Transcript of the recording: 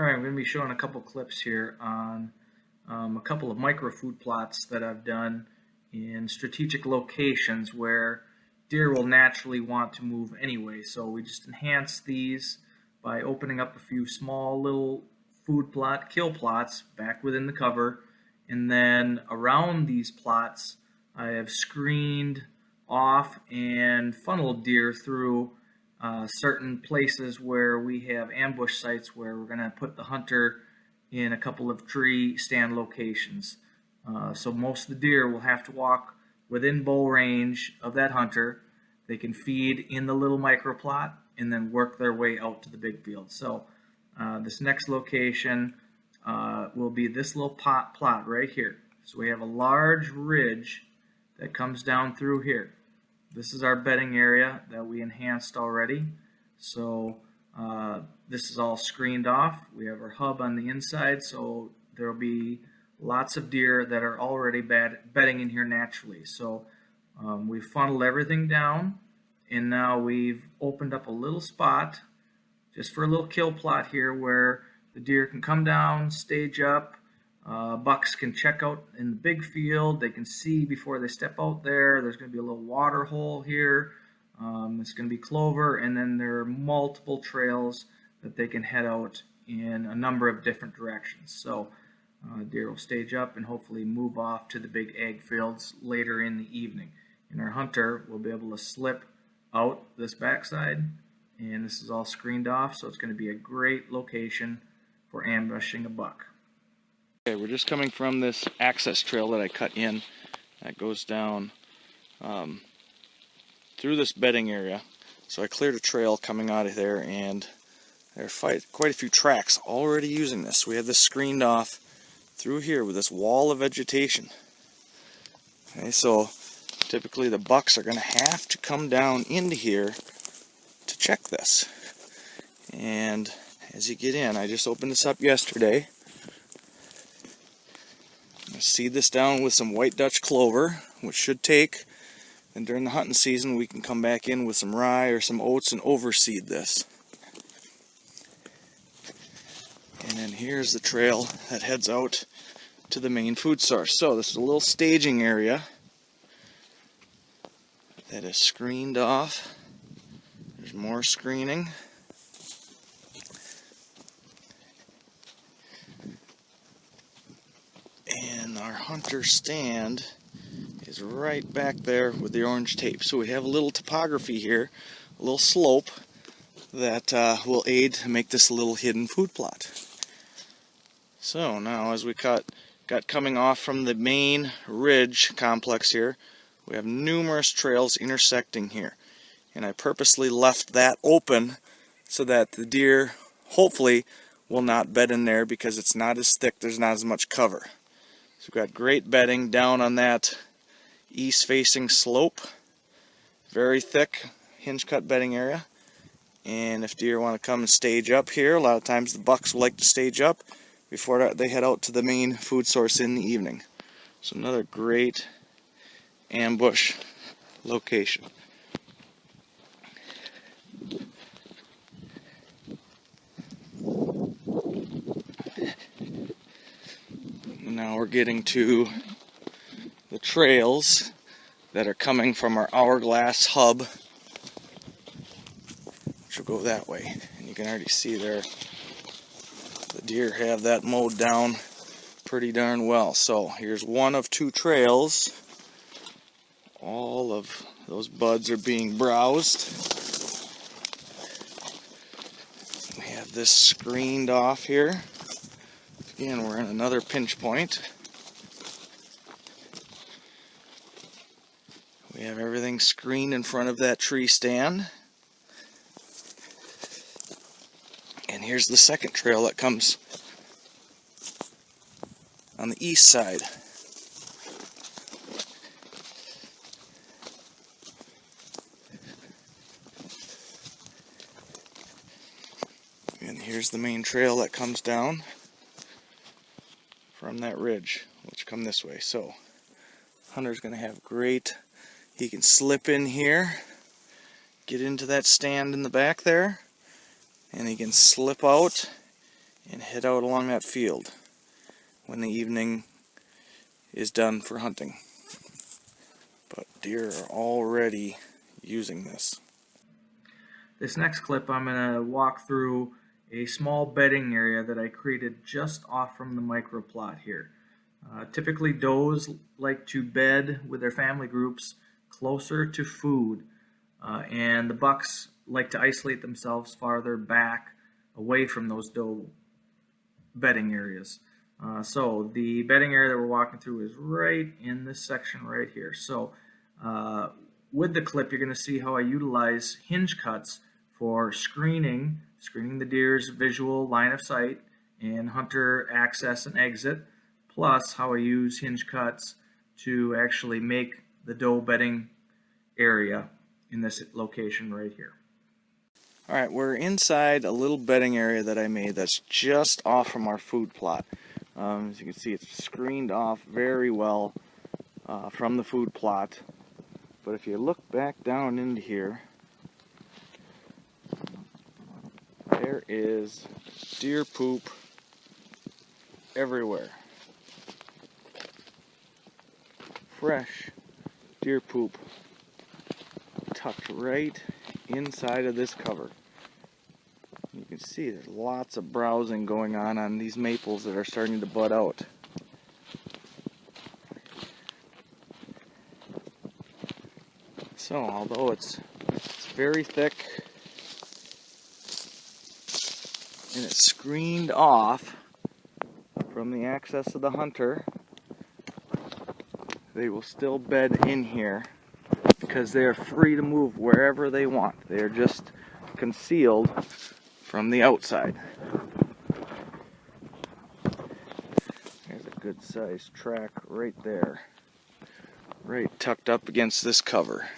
All right, I'm going to be showing a couple clips here on a couple of micro food plots that I've done in strategic locations where deer will naturally want to move anyway. So we just enhance these by opening up a few small little food plot kill plots back within the cover, and then around these plots I have screened off and funneled deer through certain places where we have ambush sites where we're going to put the hunter in a couple of tree stand locations. So most of the deer will have to walk within bow range of that hunter. They can feed in the little microplot and then work their way out to the big field. So this next location will be this little plot right here. So we have a large ridge that comes down through here. This is our bedding area that we enhanced already. So this is all screened off. We have our hub on the inside, so there will be lots of deer that are already bedding in here naturally. So we've funneled everything down, and now we've opened up a little spot just for a little kill plot here where the deer can come down, stage up. Bucks can check out in the big field. They can see before they step out there. There's going to be a little water hole here. It's going to be clover, and then there are multiple trails that they can head out in a number of different directions. So deer will stage up and hopefully move off to the big ag fields later in the evening. And our hunter will be able to slip out this backside, and this is all screened off, so it's going to be a great location for ambushing a buck. Okay, we're just coming from this access trail that I cut in that goes down through this bedding area. So I cleared a trail coming out of there, and there are quite a few tracks already using this. We have this screened off through here with this wall of vegetation. Okay, so typically the bucks are going to have to come down into here to check this. And as you get in, I just opened this up yesterday. Seed this down with some white Dutch clover, which should take, and during the hunting season we can come back in with some rye or some oats and overseed this. And then here's the trail that heads out to the main food source. So this is a little staging area that is screened off. There's more screening. And our hunter stand is right back there with the orange tape. So we have a little topography here, a little slope that will aid to make this a little hidden food plot. So now as we got coming off from the main ridge complex here, we have numerous trails intersecting here. And I purposely left that open so that the deer hopefully will not bed in there because it's not as thick, there's not as much cover. So we've got great bedding down on that east-facing slope. Very thick hinge cut bedding area. And if deer want to come and stage up here, a lot of times the bucks like to stage up before they head out to the main food source in the evening. So another great ambush location. Now we're getting to the trails that are coming from our hourglass hub, which will go that way. And you can already see there the deer have that mowed down pretty darn well. So here's one of two trails. All of those buds are being browsed. We have this screened off here. Again, we're in another pinch point. We have everything screened in front of that tree stand. And here's the second trail that comes on the east side. And here's the main trail that comes down from that ridge, which come this way. So hunter's going to have great, he can slip in here, get into that stand in the back there, and he can slip out and head out along that field when the evening is done for hunting. But deer are already using this. This next clip, I'm going to walk through a small bedding area that I created just off from the microplot here. Typically, does like to bed with their family groups closer to food, and the bucks like to isolate themselves farther back away from those doe bedding areas. So the bedding area that we're walking through is right in this section right here. So with the clip, you're going to see how I utilize hinge cuts for screening the deer's visual line of sight and hunter access and exit, plus how I use hinge cuts to actually make the doe bedding area in this location right here. Alright, we're inside a little bedding area that I made that's just off from our food plot. As you can see, it's screened off very well from the food plot. But if you look back down into here, there is deer poop everywhere. Fresh deer poop tucked right inside of this cover. You can see there's lots of browsing going on these maples that are starting to bud out. So although it's very thick and it's screened off from the access of the hunter, they will still bed in here because they are free to move wherever they want. They are just concealed from the outside. There's a good sized track right there, right tucked up against this cover.